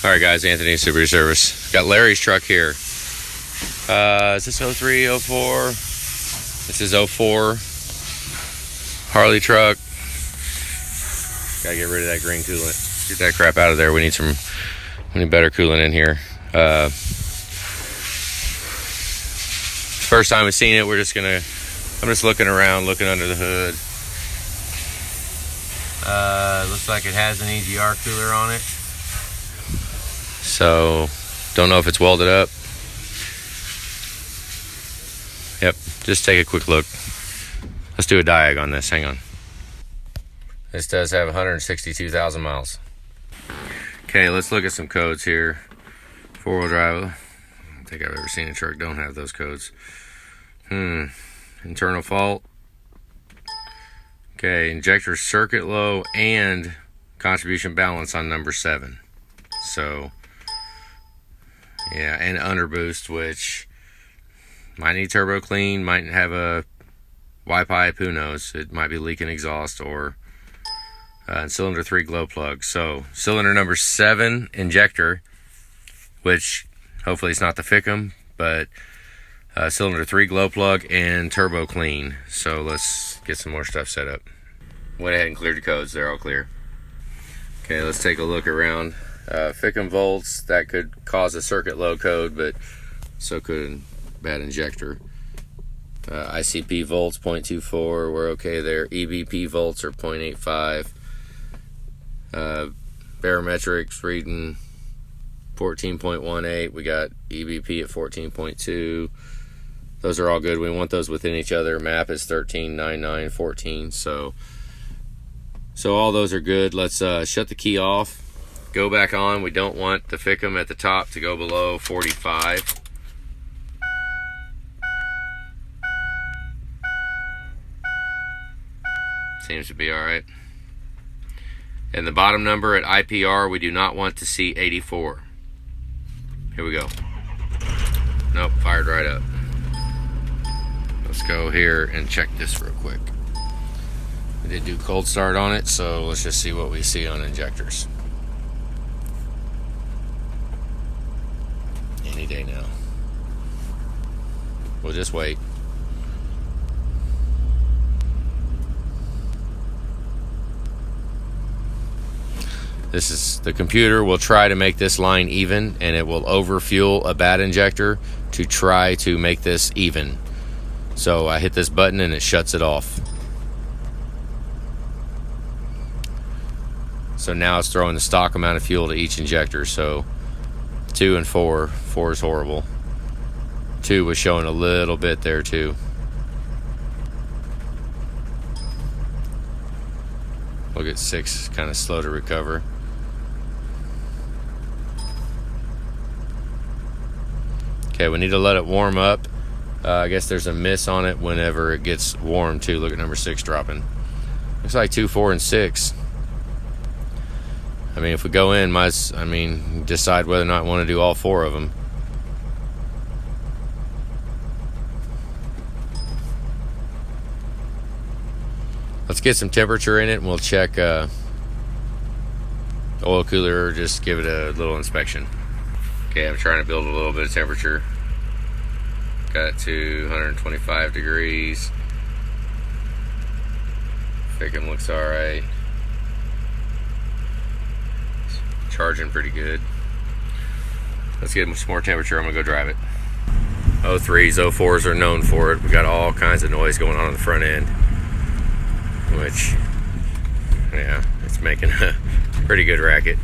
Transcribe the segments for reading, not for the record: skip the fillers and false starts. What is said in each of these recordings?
All right, guys, Anthony, Super Service. Got Larry's truck here. Is this 03, 04? This is 04. Harley truck. Gotta get rid of that green coolant. Get that crap out of there. We need better coolant in here. First time we've seen it, I'm just looking around, looking under the hood. Looks like it has an EGR cooler on it. So, don't know if it's welded up. Yep, just take a quick look. Let's do a diag on this, hang on. This does have 162,000 miles. Okay, let's look at some codes here. Four-wheel drive. I don't think I've ever seen a truck don't have those codes. Internal fault. Okay, injector circuit low and contribution balance on number 7. So, yeah, and underboost, which might need turbo clean, might have a Y pipe, who knows. It might be leaking exhaust, or cylinder 3 glow plug. So, cylinder number 7 injector, which hopefully it's not the Fickum, but cylinder 3 glow plug and turbo clean. So let's get some more stuff set up. Went ahead and cleared the codes. They're all clear. Okay, let's take a look around. Fickum volts, that could cause a circuit low code, but so could a bad injector. ICP volts 0.24, we're okay there. EBP volts are 0.85. Barometrics reading 14.18. We got EBP at 14.2. Those are all good. We want those within each other. MAP is 139914. So all those are good. Let's shut the key off. Go back on. We don't want the Fickum at the top to go below 45. Seems to be all right. And the bottom number at IPR, we do not want to see 84. Here we go. Nope, fired right up. Let's go here and check this real quick. We did do cold start on it, so let's just see what we see on injectors. Any day now. We'll just wait. This is the computer will try to make this line even, and it will overfuel a bad injector to try to make this even. So I hit this button and it shuts it off. So now it's throwing the stock amount of fuel to each injector. So 2 and 4. 4 is horrible. 2 was showing a little bit there too. Look at 6, kind of slow to recover. Okay, we need to let it warm up. I guess there's a miss on it whenever it gets warm too. Look at number 6 dropping. Looks like 2, 4, and 6. I mean, if we go in, decide whether or not we want to do all 4 of them. Let's get some temperature in it and we'll check oil cooler, just give it a little inspection. Okay, I'm trying to build a little bit of temperature. Got it to 125 degrees. Fickum looks alright. Charging pretty good. Let's get some more temperature. I'm gonna go drive it. 03s, 04s are known for it. We got all kinds of noise going on the front end, which, yeah, it's making a pretty good racket.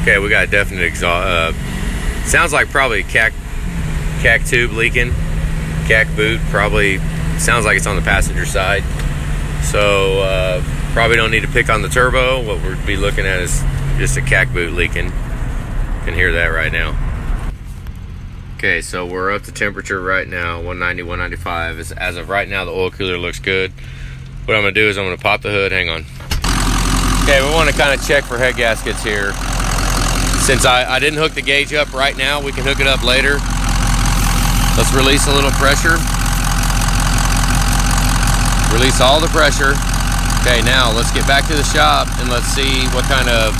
Okay, we got definite exhaust. Sounds like probably cac tube leaking. Cac boot probably sounds like it's on the passenger side. So probably don't need to pick on the turbo. What we'll be looking at is just a cac boot leaking. Can hear that right now. Okay, so we're up to temperature right now, 190, 195. As of right now, the oil cooler looks good. What I'm gonna do is I'm gonna pop the hood. Hang on. Okay, we want to kind of check for head gaskets here. Since I didn't hook the gauge up right now, we can hook it up later. Let's release a little pressure. Release all the pressure. Okay, now let's get back to the shop and let's see what kind of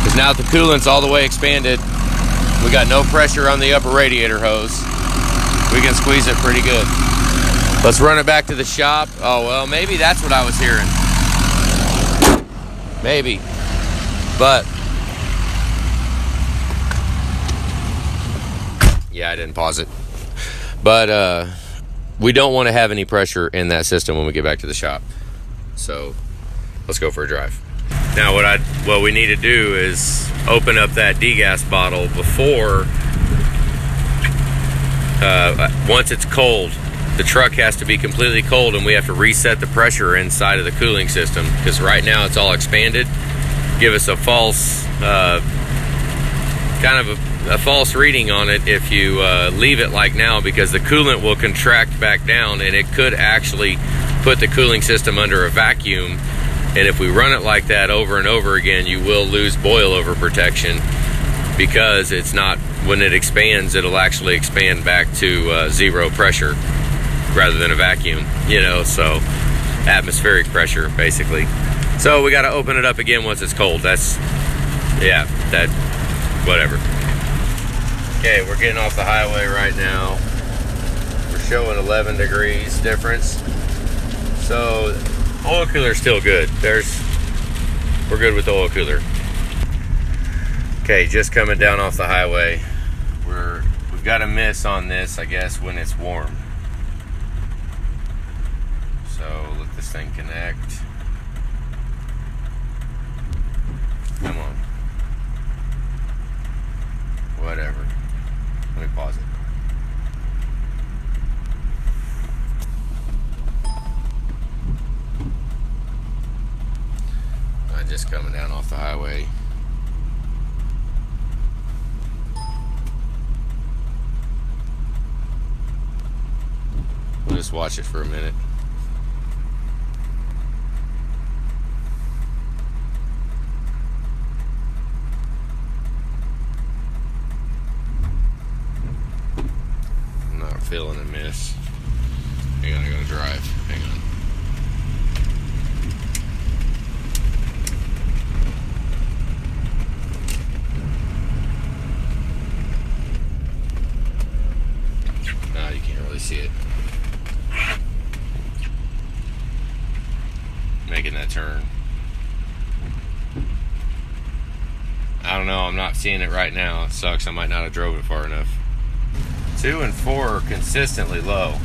Because now that the coolant's all the way expanded, we got no pressure on the upper radiator hose. We can squeeze it pretty good. Let's run it back to the shop. Oh, well, maybe that's what I was hearing. Maybe. But, yeah, I didn't pause it. But, we don't want to have any pressure in that system when we get back to the shop. So, let's go for a drive. Now, what we need to do is open up that degas bottle before, once it's cold. The truck has to be completely cold, and we have to reset the pressure inside of the cooling system, because right now it's all expanded. Give us a false, kind of a false reading on it if you leave it like now, because the coolant will contract back down, and it could actually put the cooling system under a vacuum. And if we run it like that over and over again, you will lose boilover protection, because it's not, when it expands, it'll actually expand back to zero pressure rather than a vacuum, you know, so atmospheric pressure basically. So we got to open it up again once it's cold. That's, yeah, that, whatever. Okay, we're getting off the highway right now. We're showing 11 degrees difference. So oil cooler's still good. We're good with the oil cooler. Okay, just coming down off the highway. We've got a miss on this, I guess, when it's warm. So let this thing connect. Come on. Whatever. Let me pause it. Just coming down off the highway. We'll just watch it for a minute. I'm not feeling a miss. Hang on, I gotta drive. Hang on. No, you can't really see it. Making that turn. I don't know, I'm not seeing it right now. It sucks, I might not have drove it far enough. 2 and 4 are consistently low.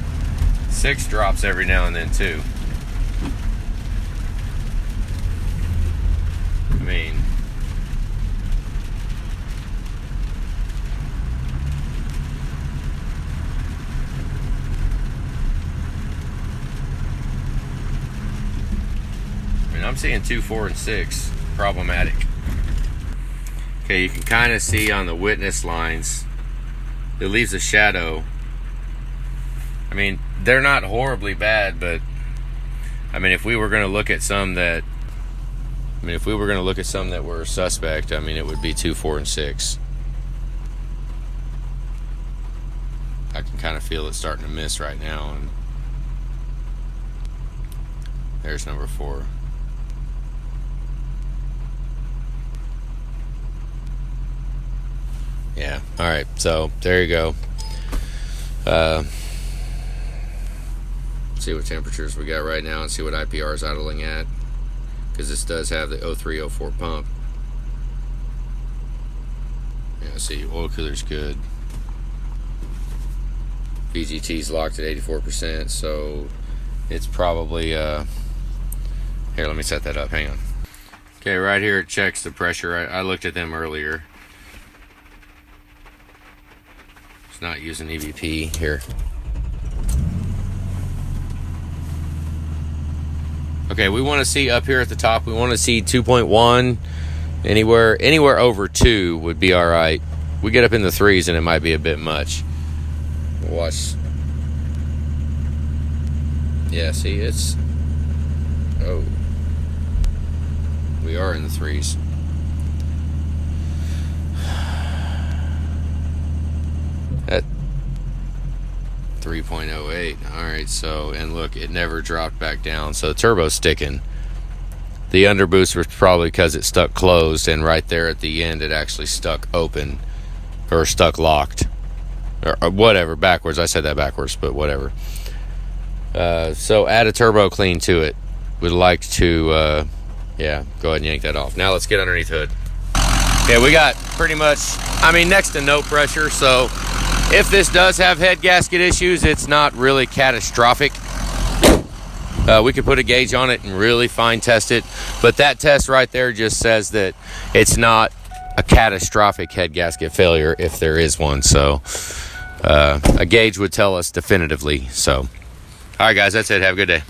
6 drops every now and then too. I mean, I'm seeing 2, 4, and 6. Problematic. Okay, you can kind of see on the witness lines, it leaves a shadow. I mean, they're not horribly bad, but I mean, if we were going to look at some that, were suspect, I mean, it would be 2, 4, and 6. I can kind of feel it starting to miss right now, and there's number 4. Yeah, all right, so there you go. See what temperatures we got right now and see what IPR is idling at, because this does have the 0304 pump. Yeah, see, oil cooler's good. VGT's locked at 84%, so it's probably, here, let me set that up, hang on. Okay, right here it checks the pressure. I looked at them earlier. It's not using EVP here. Okay, we want to see up here at the top, we want to see 2.1. Anywhere over 2 would be all right. We get up in the 3s and it might be a bit much. Watch. Yeah, see, it's, oh, we are in the 3s. At 3.08. All right, so, and look, it never dropped back down, so the turbo's sticking. The underboost was probably because it stuck closed, and right there at the end it actually stuck open, or stuck locked, or whatever, backwards. I said that backwards, but whatever. So add a turbo clean to it. Would like to yeah, go ahead and yank that off. Now let's get underneath hood. Yeah, we got pretty much, I mean, next to no pressure, so if this does have head gasket issues, it's not really catastrophic. We could put a gauge on it and really fine test it, but that test right there just says that it's not a catastrophic head gasket failure if there is one. So a gauge would tell us definitively. So, all right, guys, that's it. Have a good day.